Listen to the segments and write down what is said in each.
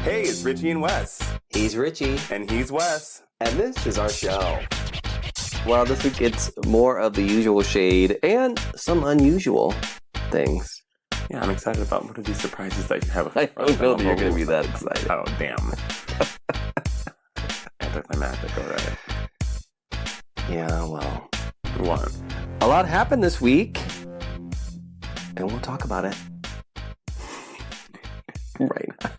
Hey, it's Richie and Wes. He's Richie. And he's Wes. And this is our show. Well, this week it's more of the usual shade and some unusual things. Yeah, I'm excited about what are these surprises that you have. I don't know that you're going to be that excited. Oh, damn. I took my magic already. Yeah, well. What? A lot happened this week. And we'll talk about it. Right now.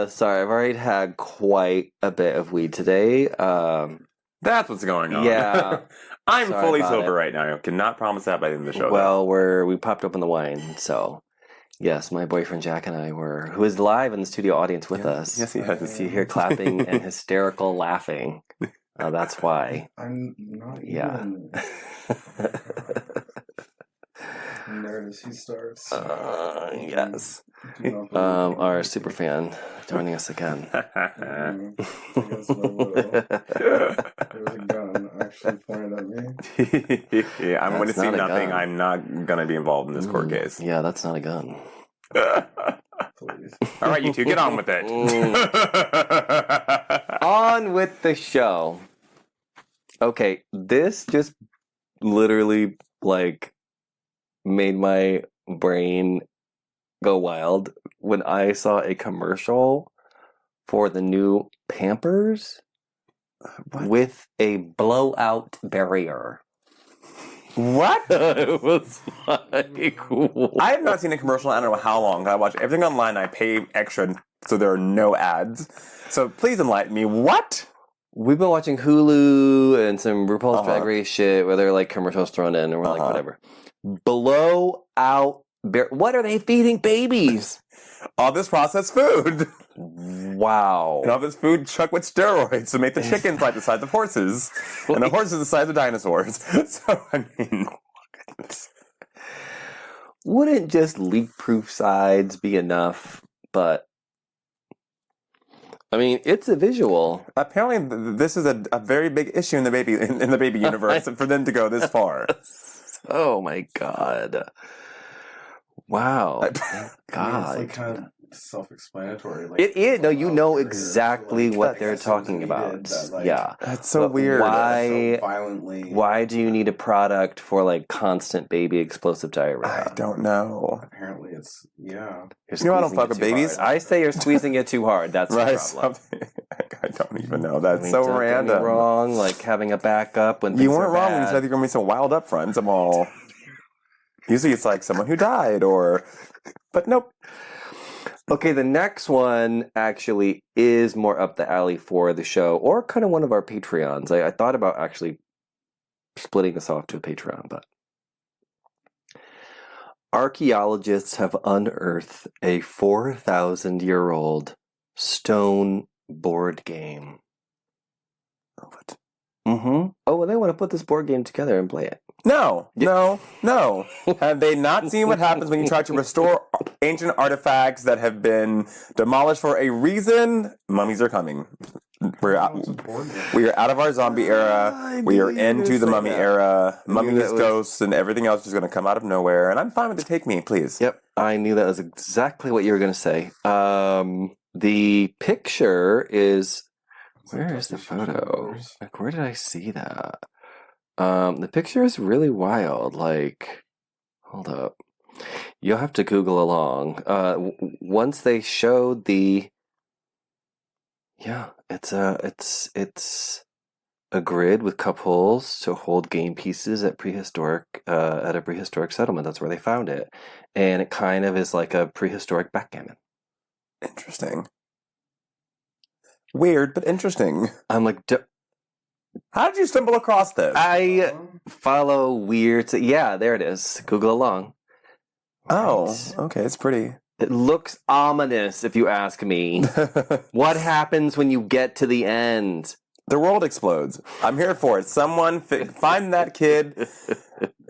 Sorry, I've already had quite a bit of weed today. That's what's going on. Yeah. I'm Sorry fully about sober it. right now. I cannot promise that by the end of the show. Well, we popped open the wine, so yes, my boyfriend Jack and I who is live in the studio audience with us. Yes, he is. You hear clapping and hysterical laughing. That's why. I'm not even. nervous he starts. Yes. Our super fan joining us again. There was a gun actually pointed at me. Yeah, I'm going to That's see not a nothing. gun. I'm not going to be involved in this court case. Yeah, that's not a gun. Please. All right, you two, get on with it. On with the show. Okay, this just literally, made my brain go wild when I saw a commercial for the new Pampers with a blowout barrier. What? It was like, what? I have not seen a commercial in I don't know how long. I watch everything online. I pay extra so there are no ads. So please enlighten me. What? We've been watching Hulu and some RuPaul's Drag Race shit where they're commercials thrown in and we're like, whatever. Blowout bear. What are they feeding babies? All this processed food. Wow. And all this food chucked with steroids to make the chickens like the size of horses. And the horses the size of dinosaurs. So, I mean... Wouldn't just leak-proof sides be enough? But... I mean, it's a visual. Apparently, this is a very big issue in the baby universe for them to go this far. Oh my god! Wow! Thank God. It's kind of self-explanatory. It is. No, you know exactly what they're talking about. Yeah, that's so weird. Why? So violently. Why do you need a product for constant baby explosive diarrhea? I don't know. Apparently, it's You're I don't fuck with babies. Hard. I say you're squeezing it too hard. That's right. the problem. I don't even know. That's so don't random. Get me wrong, having a backup when you things weren't are wrong bad. when you said you're gonna be so wild up front. I'm all. Usually it's someone who died but nope. Okay, the next one actually is more up the alley for the show, or kind of one of our Patreons. I thought about actually splitting this off to a Patreon, but archaeologists have unearthed a 4,000-year-old stone board game. What? Mm-hmm. Oh, and they want to put this board game together and play it. No. Have they not seen what happens when you try to restore ancient artifacts that have been demolished for a reason? Mummies are coming. We are out of our zombie era. We are into the mummy era. Mummies, ghosts, and everything else is going to come out of nowhere. And I'm fine with it. Take me, please. Yep, I knew that was exactly what you were going to say. The picture is... Where is the photo? Where did I see that? The picture is really wild. Hold up. You'll have to Google along. Once they showed the... Yeah, it's a grid with cup holes to hold game pieces at a prehistoric settlement. That's where they found it. And it kind of is like a prehistoric backgammon. Interesting. Weird, but interesting. I'm like... How did you stumble across this? I follow weird... Yeah, there it is. Google along. Oh, Right. Okay, it's pretty. It looks ominous, if you ask me. What happens when you get to the end? The world explodes. I'm here for it. Someone find that kid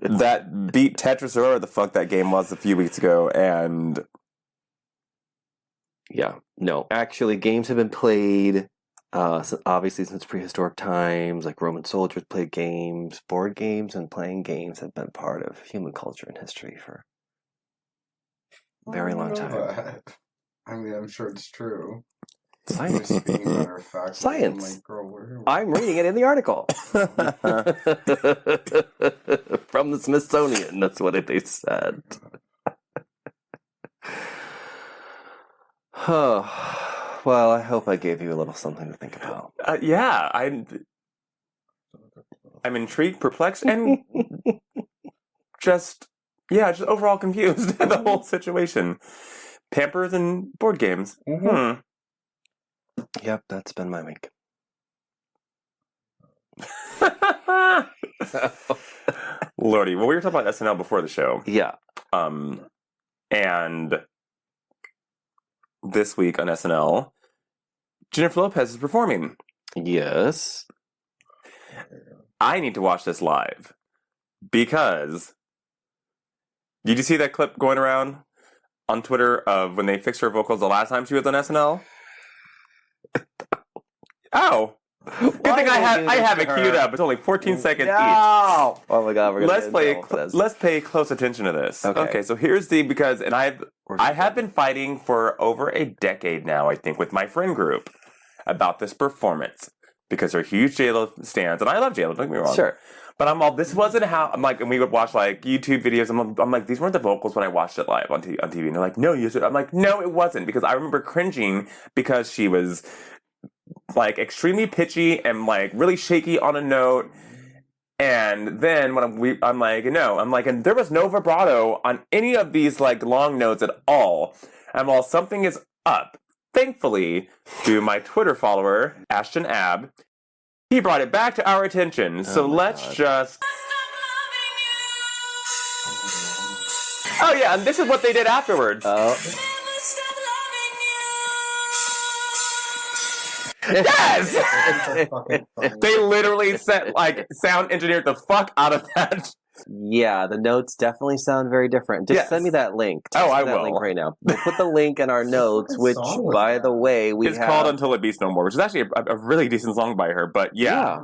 that beat Tetris or whatever the fuck that game was a few weeks ago, and... Yeah, no. Actually, games have been played, obviously, since prehistoric times. Roman soldiers played games. Board games and playing games have been part of human culture and history for very long time. That. I mean, I'm sure it's true. Science. Just being matter of fact. Science. I'm like, girl, where? I'm reading it in the article. From the Smithsonian. That's what they said. Oh, well, I hope I gave you a little something to think about. Yeah, I'm intrigued, perplexed, and just overall confused at the whole situation. Pampers and board games. Mm-hmm. Yep, that's been my week. Lordy, well, we were talking about SNL before the show. Yeah. And this week on SNL, Jennifer Lopez is performing. Yes. I need to watch this live because did you see that clip going around on Twitter of when they fixed her vocals the last time she was on SNL? Oh. Good thing I have it queued up. It's only 14 seconds each. Oh my god, we're gonna Let's pay close attention to this. Okay, so here's and I have been fighting for over a decade now, I think, with my friend group about this performance because they're huge J-Lo stans, and I love J-Lo, don't get me wrong. Sure. But I'm all, this wasn't how, I'm like, and we would watch like YouTube videos, I'm like, these weren't the vocals when I watched it live on TV, and they're like, no, you should. I'm like, no, it wasn't, because I remember cringing because she was like extremely pitchy and like really shaky on a note. And then when I'm like, and there was no vibrato on any of these like long notes at all. And while something is up, thankfully, to my Twitter follower, Ashton Ab, he brought it back to our attention. So let's just. Oh yeah, and this is what they did afterwards. Oh. Yes! They literally sound engineered the fuck out of that. Yeah, the notes definitely sound very different. Just send me that link. I that will. Link right now. We'll put the link in our notes, which, by the way, it's called Until It Beats No More, which is actually a really decent song by her. But yeah.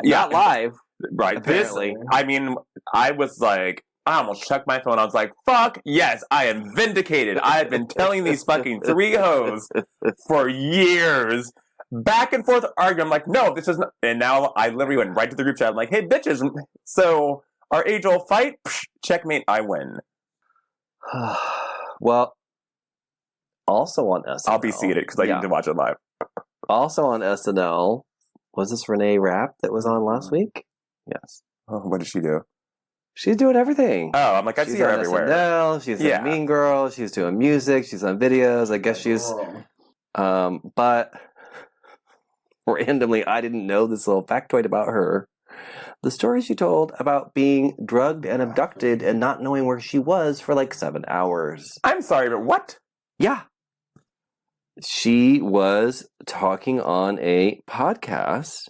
Not live. Right. Apparently. I was like, I almost checked my phone. I was like, fuck, yes, I am vindicated. I have been telling these fucking three hoes for years. Back and forth arguing. I'm like, no, this is not. And now I literally went right to the group chat. I'm like, hey, bitches. So our age-old fight, checkmate, I win. Well, also on SNL. I'll be seated because I need to watch it live. Also on SNL, was this Renee Rapp that was on last week? Yes. Oh, what did she do? She's doing everything. Oh, I'm like, I see her everywhere. SNL, she's in Mean Girl, she's doing music, she's on videos. I guess she's... but... randomly, I didn't know this little factoid about her. The story she told about being drugged and abducted and not knowing where she was for like 7 hours. I'm sorry, but what? Yeah. She was talking on a podcast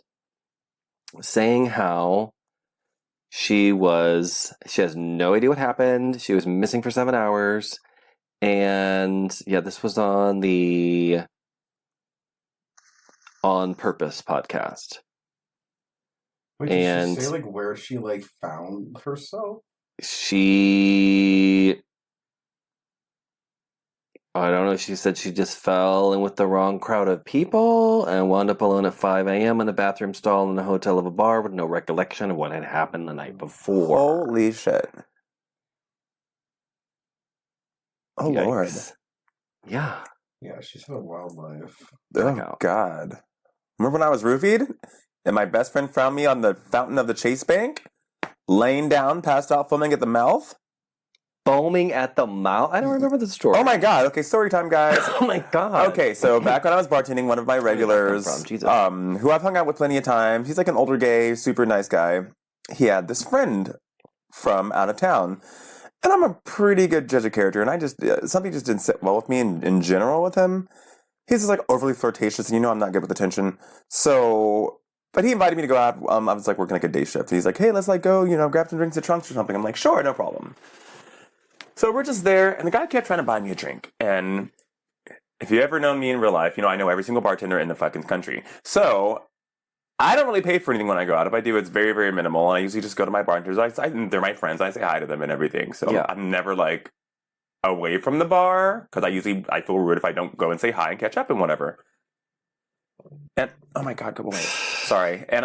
saying how she has no idea what happened. She was missing for 7 hours. And yeah, this was on the On Purpose podcast. Wait, did she say like where she like found herself? I don't know. She said she just fell in with the wrong crowd of people and wound up alone at 5 a.m. in a bathroom stall in a hotel of a bar with no recollection of what had happened the night before. Holy shit. Oh, Yikes. Lord. Yeah. Yeah, she's had a wild life. Oh, God. Remember when I was roofied and my best friend found me on the fountain of the Chase Bank? Laying down, passed out, foaming at the mouth? Foaming at the mouth? I don't remember the story. Oh, my God. Okay, story time, guys. Oh, my God. Okay, so back when I was bartending, one of my regulars, who I've hung out with plenty of times, he's like an older gay, super nice guy. He had this friend from out of town. And I'm a pretty good judge of character, and something just didn't sit well with me in general with him. He's just like overly flirtatious, and I'm not good with attention. So, but he invited me to go out. I was like working like a day shift. And he's like, hey, let's like go, grab some drinks at Trunks or something. I'm like, sure, no problem. So we're just there, and the guy kept trying to buy me a drink. And if you ever known me in real life, I know every single bartender in the fucking country. So I don't really pay for anything when I go out. If I do, it's very, very minimal. And I usually just go to my bartenders. They're my friends. I say hi to them and everything. So I'm never like away from the bar because I feel rude if I don't go and say hi and catch up and whatever. And oh my god, go away. Sorry. And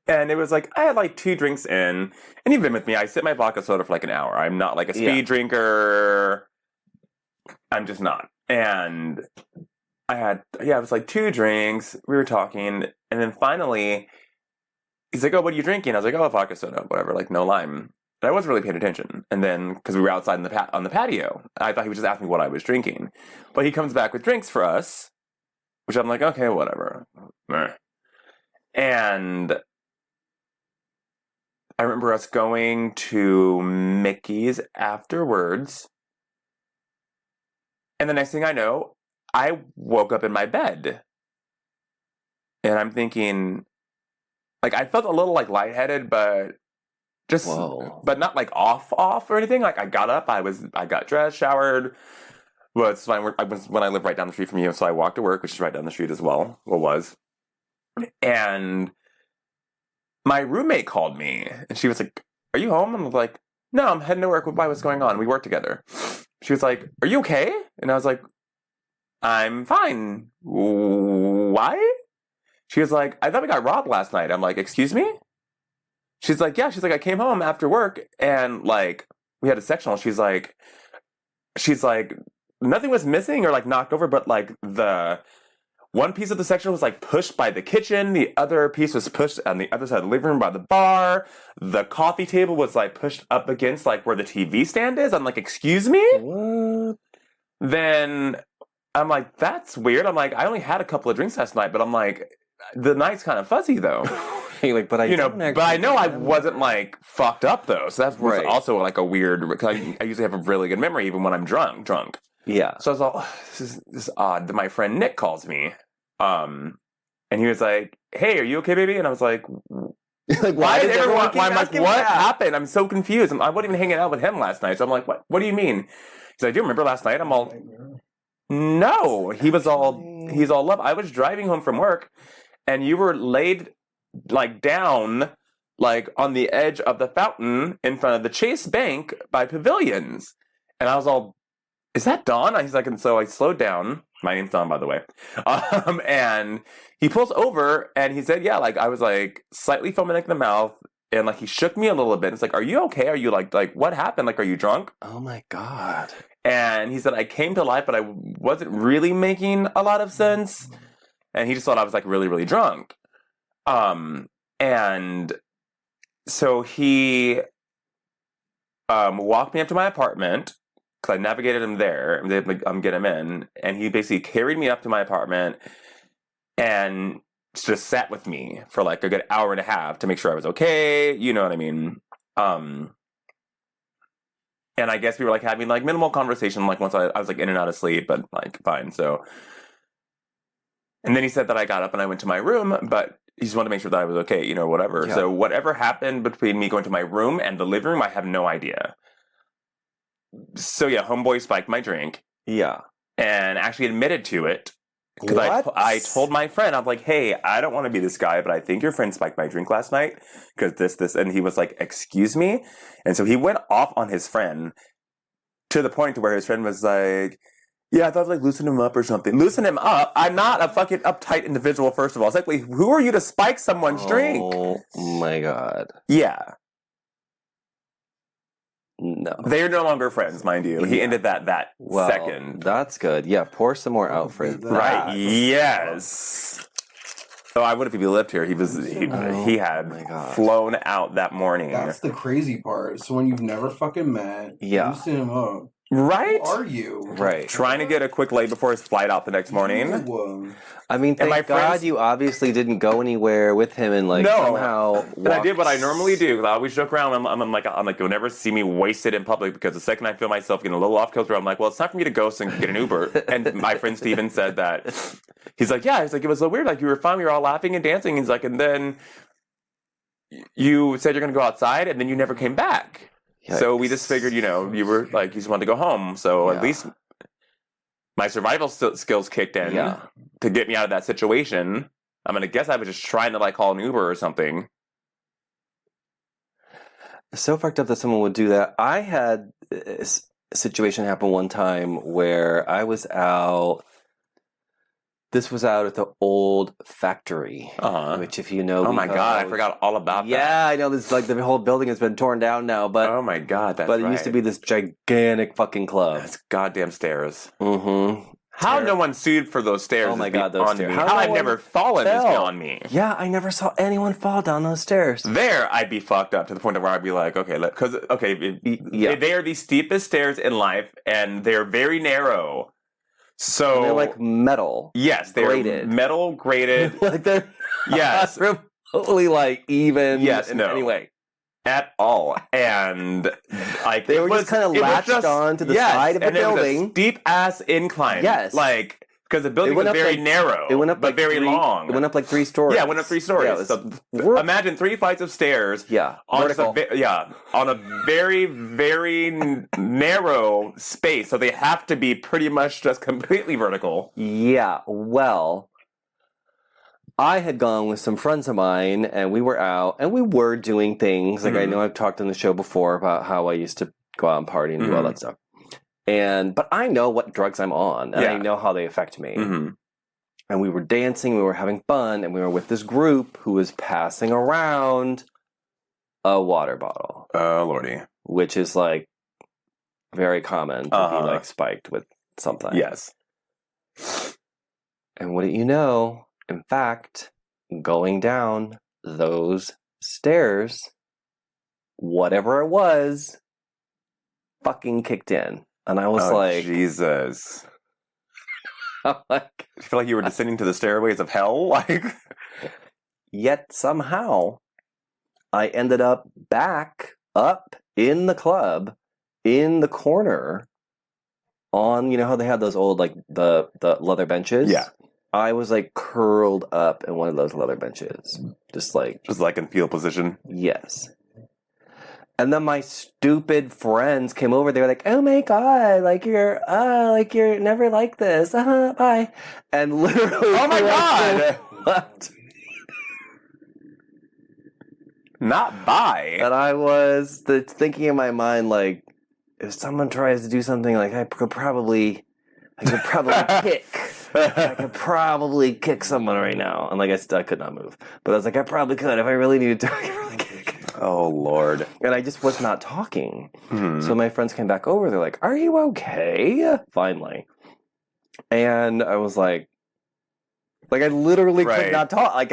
it was like I had like 2 drinks in, and you've been with me. I sip my vodka soda for like an hour. I'm not like a speed drinker. I'm just not. And it was like 2 drinks. We were talking, and then finally, he's like, "Oh, what are you drinking?" I was like, "Oh, vodka soda, whatever, like no lime." And I wasn't really paying attention. And then because we were outside on the patio, I thought he was just asking me what I was drinking. But he comes back with drinks for us, which I'm like, okay, whatever. And I remember us going to Mickey's afterwards. And the next thing I know, I woke up in my bed. And I'm thinking, like, I felt a little, like, lightheaded, but but not, like, off or anything. Like, I got up, I got dressed, showered. Well, it's fine. When I live right down the street from you, so I walked to work, which is right down the street as well. Well, was. And my roommate called me, and she was like, "Are you home?" And I was like, "No, I'm heading to work. Why? What's going on? We work together." She was like, "Are you okay?" And I was like, "I'm fine. Why?" She was like, "I thought we got robbed last night." I'm like, "Excuse me?" She's like, "Yeah." She's like, "I came home after work, and like we had a sectional." She's like, "Nothing was missing or like knocked over, but like the one piece of the section was like pushed by the kitchen. The other piece was pushed on the other side of the living room by the bar. The coffee table was like pushed up against like where the TV stand is." I'm like, "Excuse me?" What? Then I'm like, "That's weird." I'm like, "I only had a couple of drinks last night," but I'm like, the night's kind of fuzzy though. You're like, but I but I know I wasn't like fucked up though. So that was also like a weird, because I usually have a really good memory even when I'm drunk. Yeah. So I was all, this is odd. Then my friend Nick calls me. And he was like, "Hey, are you okay, baby?" And I was like, Like, why did everyone? keep I'm like, asking what that? happened? I'm so confused. I wasn't even hanging out with him last night. So I'm like, what do you mean? He's like, "Do you remember last night?" I'm all, no. He's all love. I was driving home from work, and you were laid like down, like on the edge of the fountain in front of the Chase Bank by Pavilions. And I was all, "Is that Don?" He's like, and so I slowed down. My name's Don, by the way. And he pulls over and he said, "Yeah," like I was like slightly foaming in the mouth, and like he shook me a little bit. It's like, "Are you okay? Are you like what happened? Like, are you drunk?" Oh my god. And he said, "I came to life, but I wasn't really making a lot of sense." And he just thought I was like really, really drunk. And so he walked me up to my apartment, because I navigated him there and get him in, and he basically carried me up to my apartment and just sat with me for like a good hour and a half to make sure I was okay. You know what I mean? And I guess we were like having like minimal conversation, like once I was like in and out of sleep, but like fine. So, and then he said that I got up and I went to my room, but he just wanted to make sure that I was okay, you know, whatever. Yeah. So whatever happened between me going to my room and the living room, I have no idea. So yeah, homeboy spiked my drink. Yeah. And actually admitted to it. Because What? I told my friend, I'm like, "Hey, I don't want to be this guy, but I think your friend spiked my drink last night. Because this. And he was like, "Excuse me?" And so he went off on his friend to the point to where his friend was like, "Yeah, I thought like loosen him up or something." Loosen him up? I'm not a fucking uptight individual, first of all. Secondly, who are you to spike someone's drink? Oh my god. Yeah. No. They're no longer friends, mind you. He ended that Well, second. that's good. Yeah, pour some more out for that. Right, yes. So I would if he lived here. He had my God. flown out that morning. That's the crazy part. So when you've never fucking met, Yeah. loosen him up. Right? Who are you? Right. Trying to get a quick lay before his flight out the next morning. I mean, And my thank God friends- you obviously didn't go anywhere with him and like No. somehow. And I did what I normally do. I always joke around. I'm like, you'll never see me wasted in public, because the second I feel myself getting a little off kilter, I'm like, well, it's time for me to ghost and get an Uber. And my friend Steven said that. He's like, yeah. He's like, it was so weird. Like, you were fine. We were all laughing and dancing. He's like, and then you said you're going to go outside, and then you never came back. Yikes. So we just figured, you were like, you just wanted to go home. So Yeah. at least my survival skills kicked in to get me out of that situation. I'm going to guess I was just trying to like call an Uber or something. So fucked up that someone would do that. I had a situation happen one time where I was out. This was out at the old factory, which, if you know, oh my god, I forgot all about that. Yeah, I know. This like the whole building has been torn down now, but oh my god, that's but it used to be this gigantic fucking club. That's goddamn stairs. Mm-hmm. How no one sued for those stairs? Oh my god, those stairs! How I've never fallen is beyond me. Yeah, I never saw anyone fall down those stairs. There, I'd be fucked up to the point where I'd be like, okay, they are the steepest stairs in life, and they're very narrow. So and they're like metal. Yes, they're graded. Metal graded. Like they're yes, remotely like even. Yes, in no. any way. At all, and like they were just kind of latched on to the side of the building, steep ass incline. Yes, like because the building was very narrow. It went up, but very long. It went up like 3 stories. Yeah, it went up 3 stories. Yeah, so imagine 3 flights of stairs. Yeah, vertical. On a very very narrow space. So they have to be pretty much just completely vertical. Yeah. Well, I had gone with some friends of mine, and we were out, and we were doing things. Like I know I've talked on the show before about how I used to go out and party and do all that stuff. But I know what drugs I'm on, and I know how they affect me. Mm-hmm. And we were dancing, we were having fun, and we were with this group who was passing around a water bottle. Oh, lordy. Which is like very common to be like spiked with something. Yes. And what do you know? In fact, going down those stairs, whatever it was, fucking kicked in. And I was like... Jesus. I'm like... I feel like you were descending to the stairways of hell? Like... Yet somehow, I ended up back up in the club, in the corner, on, you know how they had those old, like, the leather benches? Yeah. I was like curled up in one of those leather benches. Just like in fetal position? Yes. And then my stupid friends came over. They were like, "Oh my god, you're never like this. Bye." And literally, oh my god, left. Not bye. And I was thinking in my mind, like, if someone tries to do something, like I could probably kick. I could probably kick someone right now. And like I could not move. But I was like, I probably could. If I really needed to, I could probably kick. Oh, Lord. And I just was not talking. Hmm. So my friends came back over. They're like, "Are you okay?" Finally. And I was like I literally could not talk.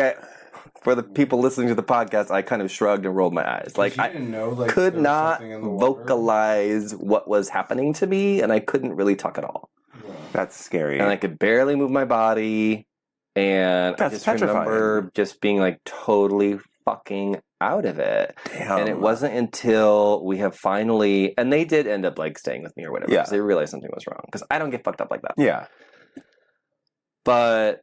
For the people listening to the podcast, I kind of shrugged and rolled my eyes. Like, I didn't know, could not vocalize what was happening to me, and I couldn't really talk at all. Yeah. That's scary. And I could barely move my body, and I just remember just being like totally fucking out of it. Damn. And it wasn't until we have finally, and they did end up like staying with me or whatever, because they realized something was wrong. Because I don't get fucked up like that. Yeah. But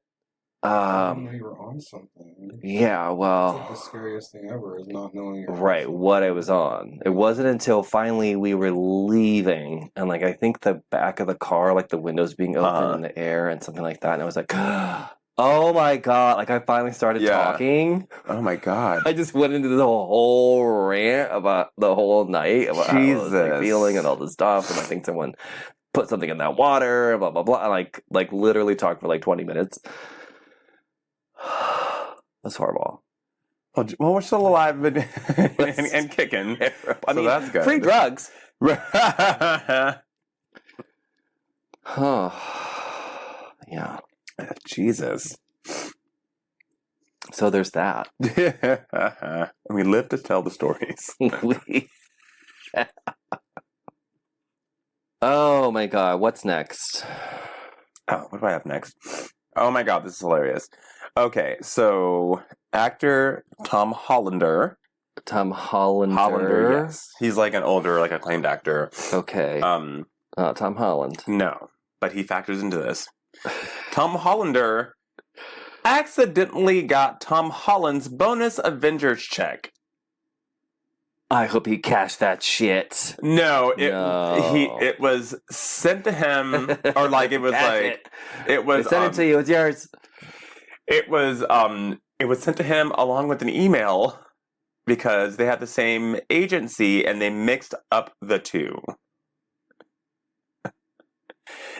I didn't know you were on something. yeah, well, That's like the scariest thing ever is not knowing you're right, on what I was on. It wasn't until finally we were leaving, and like I think the back of the car, like the windows being open in the air and something like that, and I was like, oh my god, like I finally started talking. Oh my god. I just went into the whole rant about the whole night, about how I was like, feeling and all this stuff, and I think someone put something in that water, blah blah blah. Like literally talked for like 20 minutes. That's horrible. Well, we're still alive and kicking. I mean, that's good. Free drugs. Yeah. Jesus. So there's that. And we live to tell the stories. Oh my god, what's next? Oh, what do I have next? Oh my god, this is hilarious. Okay, so actor Tom Hollander. Hollander, yes. He's like an older, like acclaimed actor. Okay. Tom Holland. No, but he factors into this. Tom Hollander accidentally got Tom Holland's bonus Avengers check. I hope he cashed that shit. No, it was sent to him, or like it was like it was. They sent it to you. It's yours. It was sent to him along with an email because they had the same agency and they mixed up the two.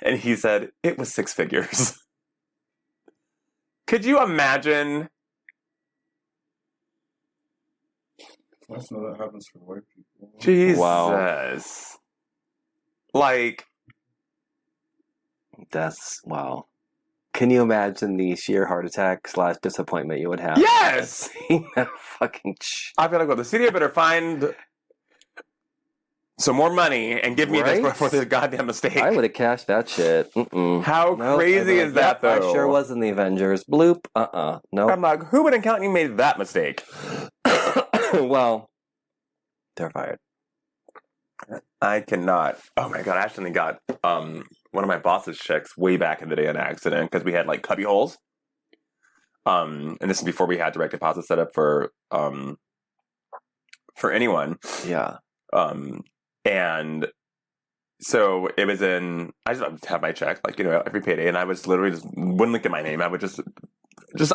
And he said it was 6 figures. Could you imagine? That's not that happens for white people. Jesus. Wow. Like, That's wow. Can you imagine the sheer heart attack / disappointment you would have? yes! Seeing that fucking I feel like, well, the studio better find some more money and give me this Right? for this goddamn mistake. I would have cashed that shit. Mm-mm. How Nope. crazy I'd be is that, "Yep, though? I sure was in the Avengers. Bloop. Nope. I'm like, who would have counted you made that mistake? Well, they're fired. I cannot. Oh my god, I accidentally got one of my boss's checks way back in the day in an accident because we had like cubby holes. And this is before we had direct deposit set up for anyone. Yeah. And so it was in. I just have my check, like, every payday, and I was literally just wouldn't look at my name. I would just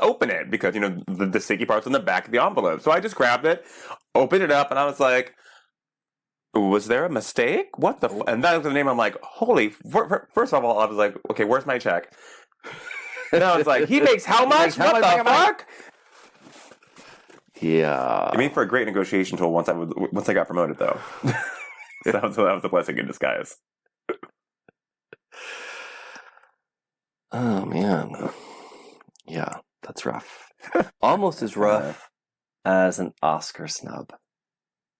open it because the sticky part's in the back of the envelope. So I just grabbed it, opened it up, and I was like, was there a mistake? What the? And that was the name. I'm like, holy! First of all, I was like, okay, where's my check? And I was like, he makes how much? What the fuck? Yeah. It made for a great negotiation tool once I got promoted, though. So that was a blessing in disguise. Oh man. Yeah, that's rough. Almost as rough as an Oscar snub.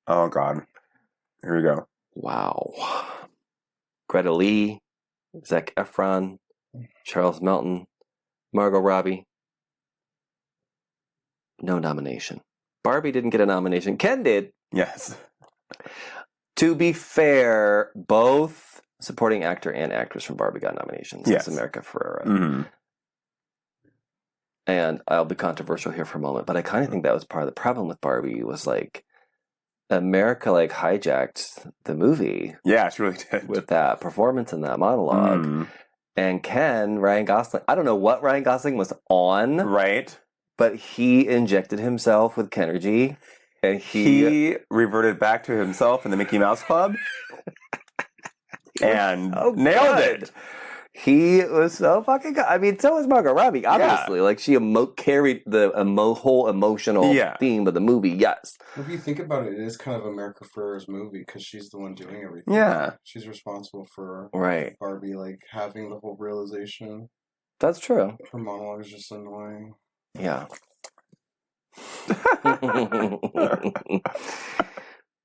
Oh god. Here we go. Wow. Greta Lee, Zac Efron, Charles Melton, Margot Robbie. No nomination. Barbie didn't get a nomination. Ken did. Yes. To be fair, both supporting actor and actress from Barbie got nominations. Yes. It's America Ferrera. Mm-hmm. And I'll be controversial here for a moment, but I kind of think that was part of the problem with Barbie was like America hijacked the movie. Yeah, she really did. With that performance and that monologue. Mm. And Ken, Ryan Gosling, I don't know what Ryan Gosling was on. Right. But he injected himself with Kenergy. And he reverted back to himself in the Mickey Mouse Club. And nailed it. He was so fucking good. I mean, so was Margot Robbie, obviously. Yeah. She carried the whole emotional theme of the movie, yes. If you think about it, it is kind of America Ferrera's movie because she's the one doing everything. Yeah. She's responsible for Barbie, having the whole realization. That's true. Her monologue is just annoying. Yeah.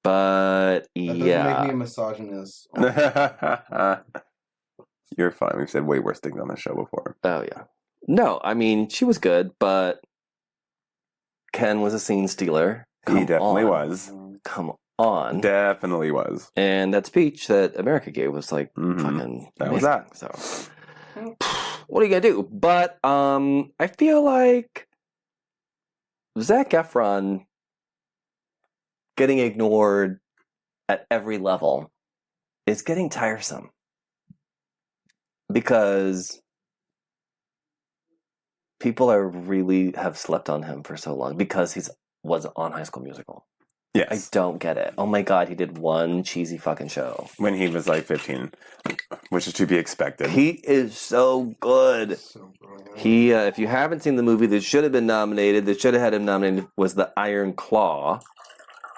But, that doesn't make me a misogynist. You're fine. We've said way worse things on the show before. Oh, yeah. No, I mean, she was good, but Ken was a scene stealer. He definitely was. Come on. Definitely was. And that speech that America gave was fucking that amazing. was that. So, what are you going to do? But I feel like Zac Efron getting ignored at every level is getting tiresome. Because people have slept on him for so long because was on High School Musical. Yes. I don't get it. Oh my god, he did one cheesy fucking show. When he was 15, which is to be expected. He is so good. He, if you haven't seen the movie that should have been nominated, that should have had him nominated, was The Iron Claw.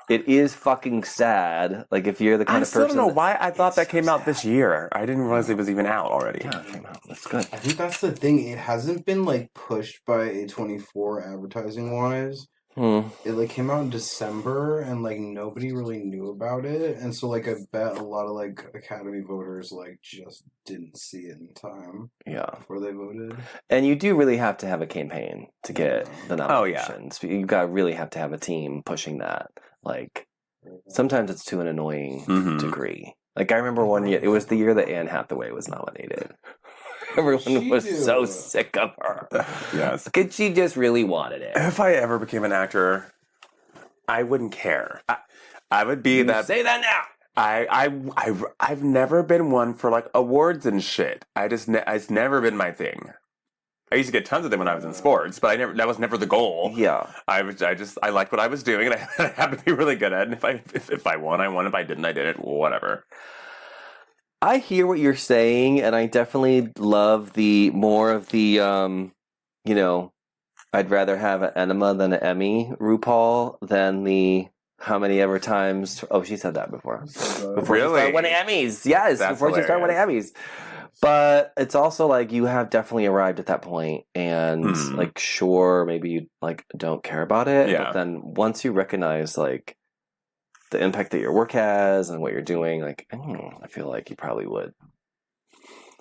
It is fucking sad. If you're the kind of person... I still don't know why I thought that came out this year. I didn't realize it was even out already. Yeah, it came out. That's good. I think that's the thing. It hasn't been, pushed by A24 advertising-wise. It, came out in December, and, nobody really knew about it. And so, I bet a lot of, Academy voters, just didn't see it in time. Yeah. Before they voted. And you do really have to have a campaign to get the nominations. Oh, yeah. You really have to have a team pushing that. Sometimes it's to an annoying degree. I remember one year, it was the year that Anne Hathaway was nominated. Everyone was so sick of her. Yes. Because she just really wanted it. If I ever became an actor, I wouldn't care. I would be that... Say that now! I've never been one for, awards and shit. It's never been my thing. I used to get tons of them when I was in sports, but that was never the goal. Yeah. I liked what I was doing, and I happened to be really good at it. And if I won, I won. If I didn't, I didn't. Whatever. I hear what you're saying, and I definitely love the more of the, I'd rather have an enema than an Emmy RuPaul than the how many ever times. Oh, she said that before. Before Really? she started winning Emmys. Yes, That's before she started winning Emmys. But it's also like you have definitely arrived at that point, and like, sure, maybe you like don't care about it, but then once you recognize like the impact that your work has and what you're doing, like, I feel like you probably would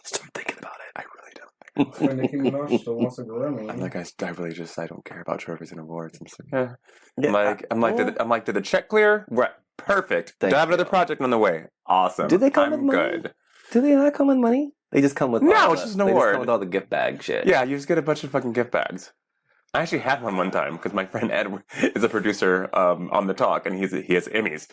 start thinking about it. I really don't. That's why Nicki Minaj still wants a Grammy. I'm like, I don't care about trophies and awards. I'm just like, I'm like, did the check clear? Right. Perfect. Thank Do I have you. another project on the way? Awesome. Do they come I'm with money? good. Do they not come with money? They just come with it's just an They award. just come with all the gift bag shit. Yeah, you just get a bunch of fucking gift bags. I actually had one time because my friend Ed is a producer on the talk, and he has Emmys.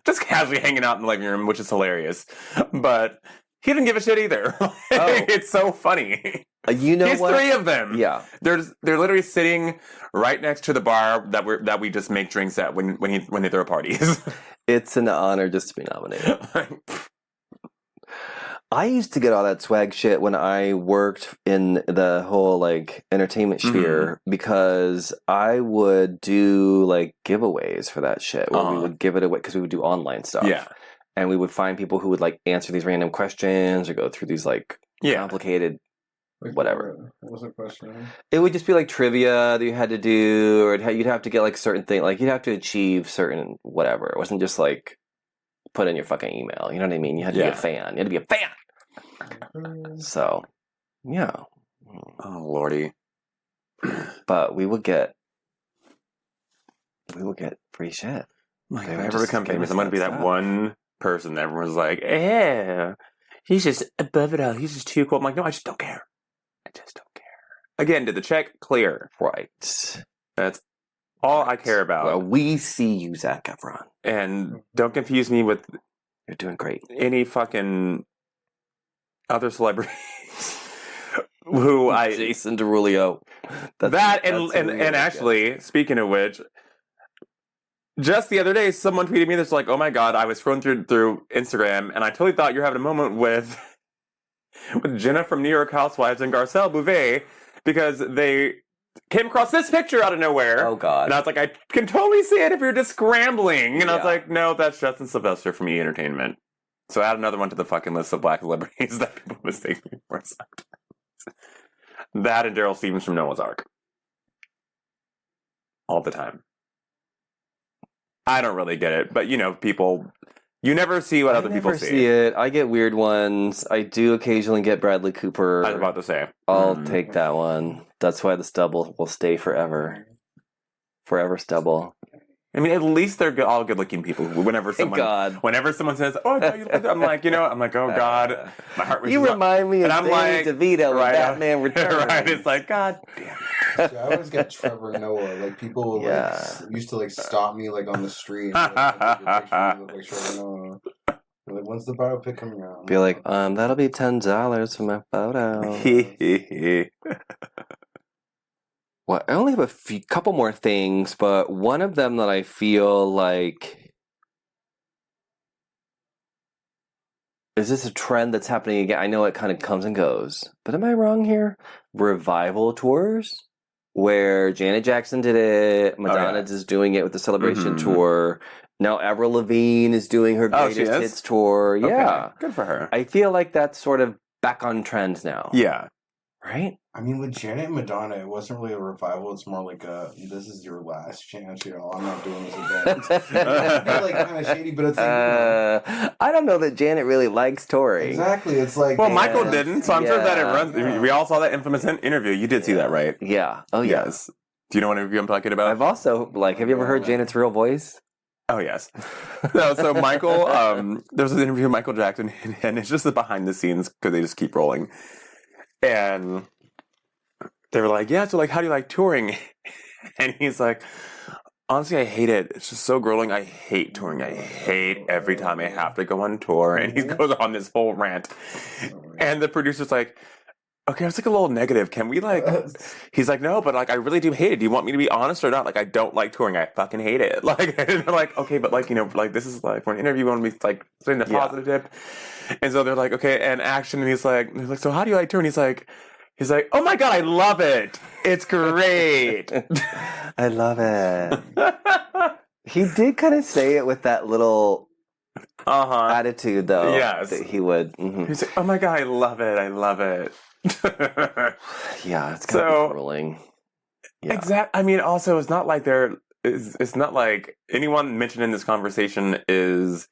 Just casually hanging out in the living room, which is hilarious. But he didn't give a shit either. It's so funny. You know He's what? 3 of them. Yeah. They're literally sitting right next to the bar that we just make drinks at when they throw parties. It's an honor just to be nominated. I used to get all that swag shit when I worked in the whole like entertainment sphere because I would do like giveaways for that shit where we would give it away because we would do online stuff. Yeah. And we would find people who would like answer these random questions or go through these like complicated whatever. What was the question? It would just be like trivia that you had to do, or you'd have to get like certain thing, like you'd have to achieve certain whatever. It wasn't just like put in your fucking email. You know what I mean? You had to be a fan. You had to be a fan. So, yeah. Oh lordy. But we would get free shit. Like, if I ever become famous, I'm gonna be that one person that everyone's like, "Yeah, he's just above it all. He's just too cool." I'm like, no, I just don't care. I just don't care. Again, did the check clear? Right. That's all I care about. Well, we see you, Zac Efron. And don't confuse me with You're doing great. any fucking other celebrities who Jason Derulo. And actually, speaking of which, just the other day, someone tweeted me that's like, "Oh my god, I was scrolling through Instagram, and I totally thought you were having a moment with Jenna from New York Housewives and Garcelle Bouvet because they came across this picture out of nowhere." Oh god! And I was like, "I can totally see it if you're just scrambling." And I was like, "No, that's Justin Sylvester from E! Entertainment." So add another one to the fucking list of black celebrities that people mistake me for sometimes. That and Daryl Stevens from Noah's Ark. All the time. I don't really get it, but people, you never see what other people see. It. I get weird ones. I do occasionally get Bradley Cooper. I was about to say. I'll take that one. That's why the stubble will stay forever. Forever stubble. I mean, at least they're all good-looking people. Whenever someone says, "Oh, I thought you looked good," I'm like, "Oh God, my heart was." You remind me of Danny DeVito in Batman Returns. Right? It's like, God damn. See, I always get Trevor Noah. Like people used to stop me on the street. And, like Trevor Noah. They're like, when's the biopic coming out? Be like, that'll be $10 for my photo. Well, I only have a couple more things, but one of them that I feel like is this a trend that's happening again? I know it kind of comes and goes, but am I wrong here? Revival tours, where Janet Jackson did it, Madonna is doing it with the Celebration tour. Now Avril Lavigne is doing her greatest hits tour. Okay. Yeah, good for her. I feel like that's sort of back on trend now. Yeah. Right? I mean, with Janet and Madonna, it wasn't really a revival. It's more like this is your last chance, I'm not doing this again. It's kind of shady, but it's like... I don't know that Janet really likes touring. Exactly, it's like... Well, Michael didn't, so I'm sure that it runs... Yeah. We all saw that infamous interview. You did see that, right? Yeah. Oh, yeah. Yes. Do you know what interview I'm talking about? I've also, have you ever heard Janet's real voice? Oh, yes. No, so Michael, there was an interview with Michael Jackson, and it's just the behind the scenes, because they just keep rolling. And they were like, yeah, so how do you like touring? And he's like, honestly, I hate it. It's just so grueling. I hate touring. I hate every time I have to go on tour. And he goes on this whole rant. And the producer's like, okay, I was like a little negative. Can we like? He's like, no, but like I really do hate it. Do you want me to be honest or not? Like I don't like touring. I fucking hate it. Like and they're like, okay, but like like this is like for an interview, we want to be like saying the positive tip. And so they're like, okay, and action. And he's like, so how do you like touring? He's like, oh my god, I love it. It's great. I love it. He did kind of say it with that little attitude, though. Yes, that he would. Mm-hmm. He's like, oh my god, I love it. I love it. Yeah, it's kind of grueling. Yeah. Exactly. I mean, also, it's not like it's not like anyone mentioned in this conversation is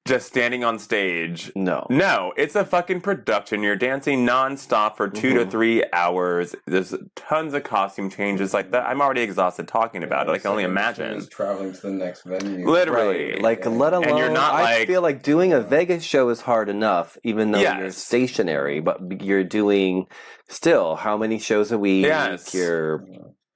just standing on stage. No, it's a fucking production. You're dancing nonstop for 2 to 3 hours. There's tons of costume changes like that. I'm already exhausted talking about it. I can only imagine. Traveling to the next venue, literally. Right. Like, let alone. And you're not I feel like doing a Vegas show is hard enough, even though you're stationary. But you're doing still how many shows a week? Yes. You're.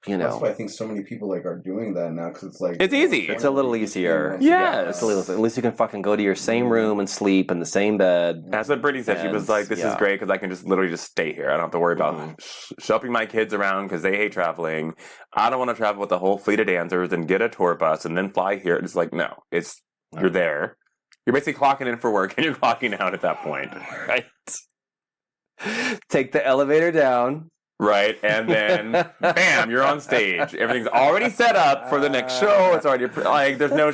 That's why I think so many people like are doing that now because it's like it's easy. It's a little easier. Yes, it's a little. At least you can fucking go to your same room and sleep in the same bed. That's what Brittany said. She was like, "This is great because I can just literally just stay here. I don't have to worry about shopping my kids around because they hate traveling. I don't want to travel with a whole fleet of dancers and get a tour bus and then fly here. It's like no, you're there. You're basically clocking in for work and you're clocking out at that point, right? Take the elevator down." Right, and then, bam, you're on stage. Everything's already set up for the next show. It's already, like, there's no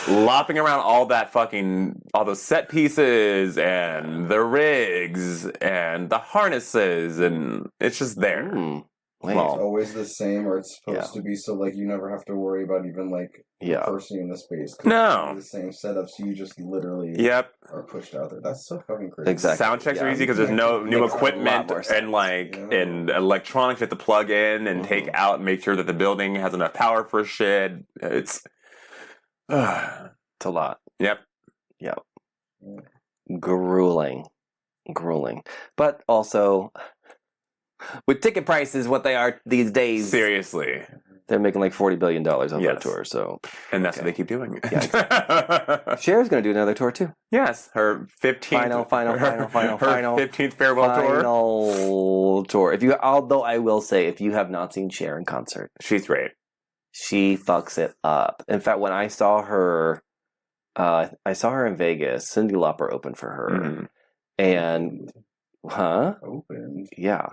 lopping around all those set pieces and the rigs and the harnesses, and it's just there. It's always the same, or it's supposed to be, so like you never have to worry about even like the person in the space. No, it's the same setup, so you just literally are pushed out there. That's so fucking crazy. Exactly. Sound checks are easy because there's no new equipment and and electronics you have to plug in and take out and make sure that the building has enough power for shit. It's a lot. Yep. Grueling, but also. With ticket prices, what they are these days, seriously, they're making like $40 billion on that tour. So, and that's what they keep doing. Yeah, exactly. Cher's going to do another tour too. Yes, her 15th final 15th farewell tour. Although I will say, if you have not seen Cher in concert, she's great. She fucks it up. In fact, when I saw her in Vegas. Cyndi Lauper opened for her, and opened, yeah.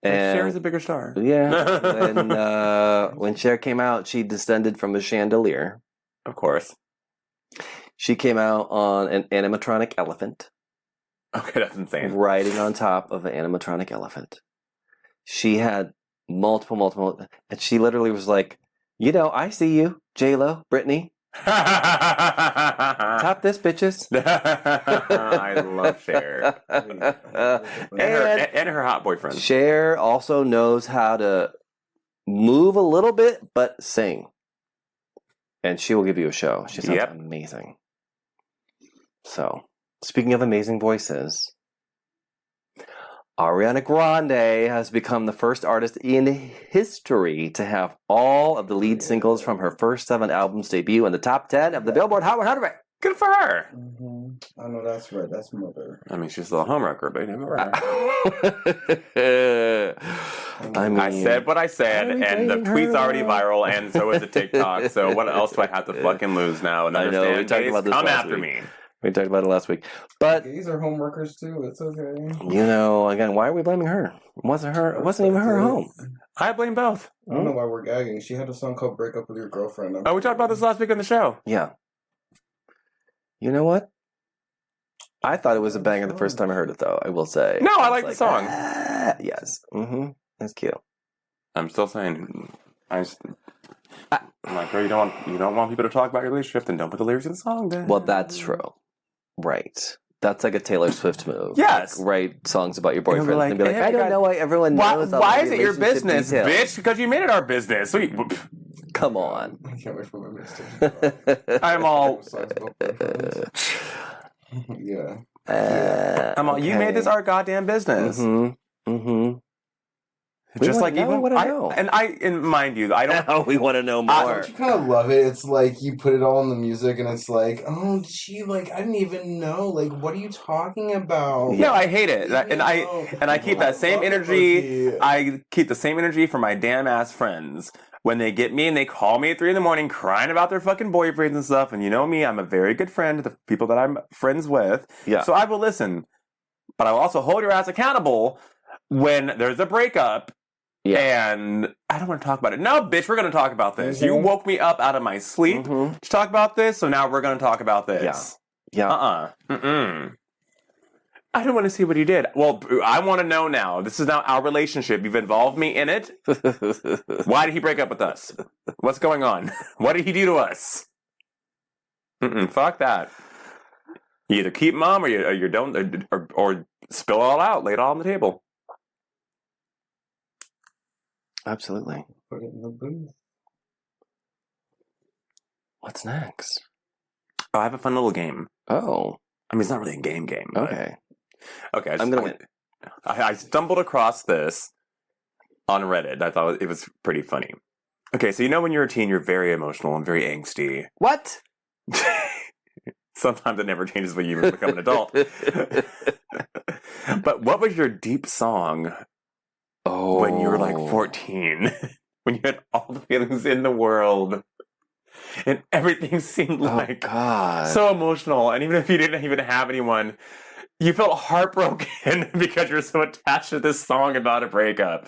And Cher is a bigger star. Yeah. When Cher came out, she descended from a chandelier. Of course. She came out on an animatronic elephant. Okay, that's insane. Riding on top of an animatronic elephant. She had multiple, and she literally was like, I see you, J-Lo, Brittany. Top this, bitches. I love Cher. and her hot boyfriend. Cher also knows how to move a little bit, but sing. And she will give you a show. She sounds amazing. So, speaking of amazing voices, Ariana Grande has become the first artist in history to have all of the lead singles from her first 7 albums debut in the top 10 of the Billboard Hot 100. Good for her. I know that's right. That's mother. I mean, she's a little homewrecker, but I said what I said, and the tweet's already viral, and so is the TikTok. So what else do I have to fucking lose now? And I know we talked about this come last after week. me. We talked about it last week. But gays are home workers too. It's okay. Again, why are we blaming her? It wasn't even her home. I blame both. I don't know why we're gagging. She had a song called "Break Up with Your Girlfriend." Oh, we talked about this last week on the show. Yeah. You know what? I thought it was a banger the first time I heard it, though. I will say. No, I like the song. Yes. That's cute. I'm still saying. I'm like, girl, you don't want people to talk about your relationship, then don't put the lyrics in the song. Then. Well, that's true. Right. That's like a Taylor Swift move. Yes. Like, write songs about your boyfriend and be like, hey, I don't know why everyone knows. Why is it your business, bitch? Because you made it our business. Come on. I can't wait for my mixtape. I'm all. Yeah. I'm all. You made this our goddamn business. Just like even know. and mind you, I don't. Now we want to know more. Don't you kind of love it? It's like you put it all in the music, and it's like, oh, gee, like I didn't even know. Like, what are you talking about? No, I hate it, and I keep that same energy. I keep the same energy for my damn ass friends when they get me and they call me at 3 a.m. crying about their fucking boyfriends and stuff. And you know me, I'm a very good friend to the people that I'm friends with. Yeah. So I will listen, but I will also hold your ass accountable when there's a breakup. Yeah. And I don't want to talk about it. No, bitch, we're going to talk about this. You woke me up out of my sleep to talk about this, so now we're going to talk about this. Yeah. I don't want to see what he did. Well, I want to know now. This is now our relationship. You've involved me in it. Why did he break up with us? What's going on? What did he do to us? Fuck that. You either keep mom or you don't, or spill it all out. Lay it all on the table. Absolutely. Put it in the booth. What's next? Oh, I have a fun little game. Oh. I mean, it's not really a game. But... Okay. Okay. I'm going to win. I stumbled across this on Reddit. I thought it was pretty funny. Okay, so you know when you're a teen, you're very emotional and very angsty. What? Sometimes it never changes when you become an adult. But what was your deep song when you were like 14? When you had all the feelings in the world and everything seemed like so emotional. And even if you didn't even have anyone, you felt heartbroken because you're so attached to this song about a breakup.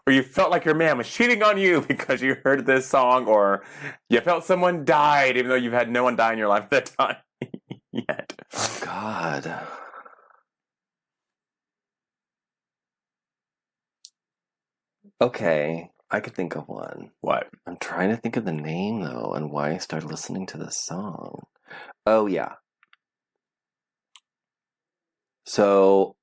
Or you felt like your man was cheating on you because you heard this song. Or you felt someone died even though you've had no one die in your life at that time yet. Oh, God. Okay, I could think of one. What? I'm trying to think of the name, though, and why I started listening to this song. Oh, yeah. So...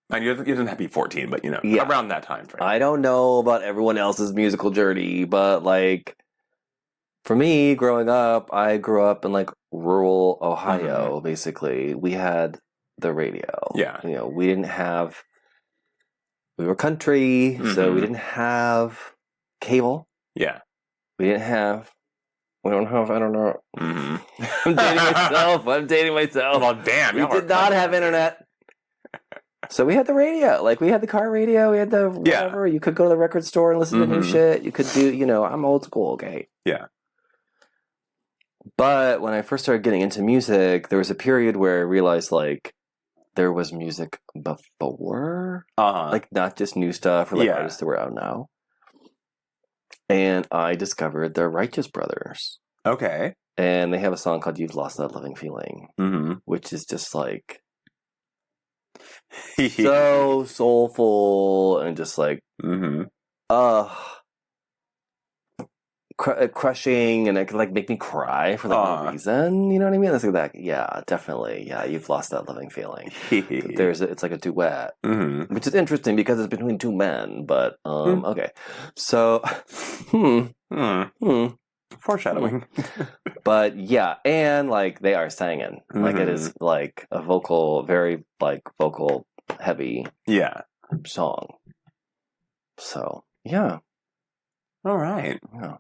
And you didn't have to be 14, but, around that time frame. I don't know about everyone else's musical journey, but, like, for me, growing up, I grew up in, like, rural Ohio, basically. We had the radio. Yeah. We didn't have... We were country, so we didn't have cable. Yeah. We don't have, I don't know. I'm dating myself. Well, damn. We did not have internet. So we had the radio. Like, we had the car radio. We had the whatever. You could go to the record store and listen to new shit. You could do, I'm old school, okay? Yeah. But when I first started getting into music, there was a period where I realized, like, there was music before, like not just new stuff or like artists that were out now. And I discovered the Righteous Brothers. Okay. And they have a song called "You've Lost That Loving Feeling," which is just like so soulful and just like crushing, and it could like make me cry for like no reason. You know what I mean? It's like that. Yeah, definitely. Yeah, you've lost that loving feeling. It's like a duet, which is interesting because it's between two men. But okay, so foreshadowing. But yeah, and like they are singing, like it is like a very like vocal heavy song. So yeah, all right. Yeah.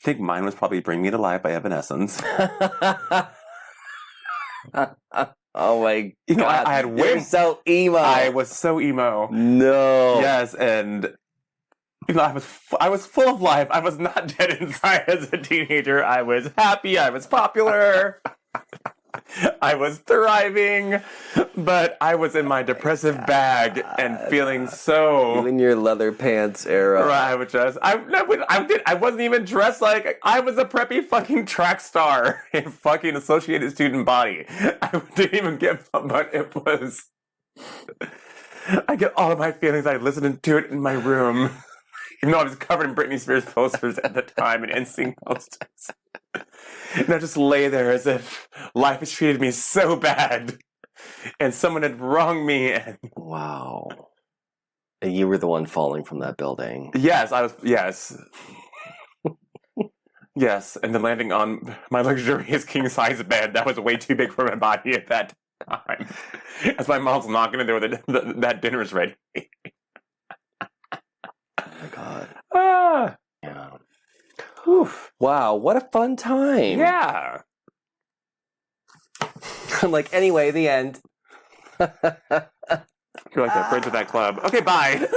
I think mine was probably "Bring Me to Life" by Evanescence. Oh my God! I had You're so emo. I was so emo. No. Yes, and I was full of life. I was not dead inside as a teenager. I was happy. I was popular. I was thriving, but I was in my depressive bag and feeling so. You in your leather pants era. Right, I wasn't even dressed like I was a preppy fucking track star in fucking Associated Student Body. I didn't even get, but it was. I get all of my feelings. I listened to it in my room, even though I was covered in Britney Spears posters at the time and NSYNC posters. And I just lay there as if life has treated me so bad and someone had wronged me. And... Wow. And you were the one falling from that building. Yes, I was. Yes. Yes, and then landing on my luxurious king-size bed. That was way too big for my body at that time. As my mom's knocking on the door, that dinner's ready. Oof. Wow, what a fun time. Yeah. I'm like, anyway, the end. You're like the friends of that club. Okay, bye.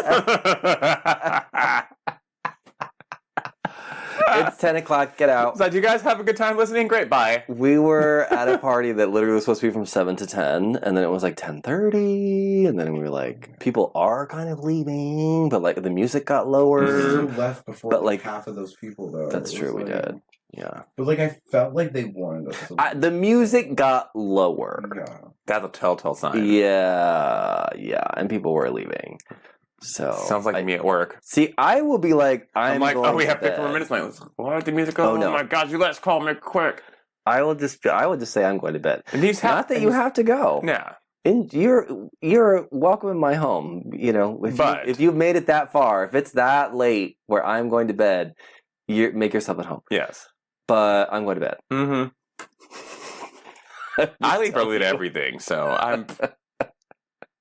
It's 10 o'clock, get out. So, did you guys have a good time listening? Great, bye. We were at a party that literally was supposed to be from 7 to 10, and then it was like 10:30, and then we were like, people are kind of leaving, but like the music got lower. We left before But, like like, half of those people though. That's It true, we was, like- did. Yeah. But like I felt like they wanted us to The music got lower. Yeah. That's a telltale sign. Yeah, and people were leaving. So Sounds like me at work. See, I will be like, I'm like, going oh, we to have 50 more bed. minutes. Like, what? The music goes, Oh, no. my God, you let's call me quick. I would just say I'm going to bed. And these Not that you have to go. Yeah. And you're welcome in my home. You know, if you've made it that far, if it's that late where I'm going to bed, you make yourself at home. Yes. But I'm going to bed. Mm-hmm. I leave early to everything, so I'm.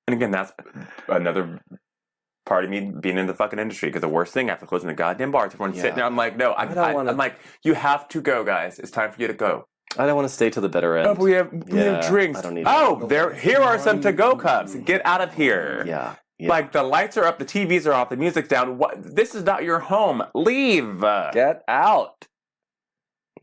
And again, that's another part of me being in the fucking industry, because the worst thing after closing the goddamn bars, everyone's sitting there. I'm like, no, I'm like, you have to go, guys. It's time for you to go. I don't want to stay till the bitter end. Oh, but we have drinks. I don't need Here are some to-go cups. Get out of here. Yeah. Like, the lights are up, the TVs are off, the music's down. What? This is not your home. Leave. Get out.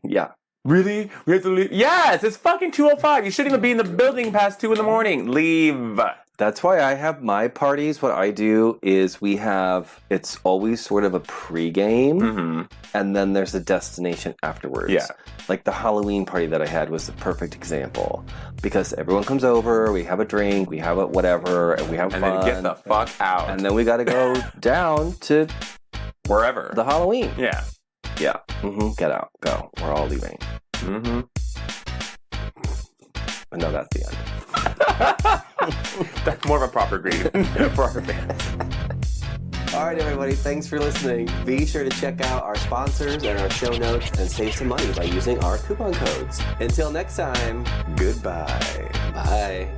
Yeah. Really? We have to leave? Yes, it's fucking 2:05. You shouldn't even be in the building past 2 a.m. Leave. That's why I have my parties. What I do is it's always sort of a pregame, and then there's a destination afterwards. Yeah. Like the Halloween party that I had was the perfect example, because everyone comes over, we have a drink, we have a whatever, and we have fun. And then get the fuck out. And then we got to go down to wherever. the Halloween. Yeah. Yeah. Get out. Go. We're all leaving. Mm-hmm. And no, that's the end. That's more of a proper greeting for our fans. All right, everybody. Thanks for listening. Be sure to check out our sponsors and our show notes and save some money by using our coupon codes. Until next time, goodbye. Bye.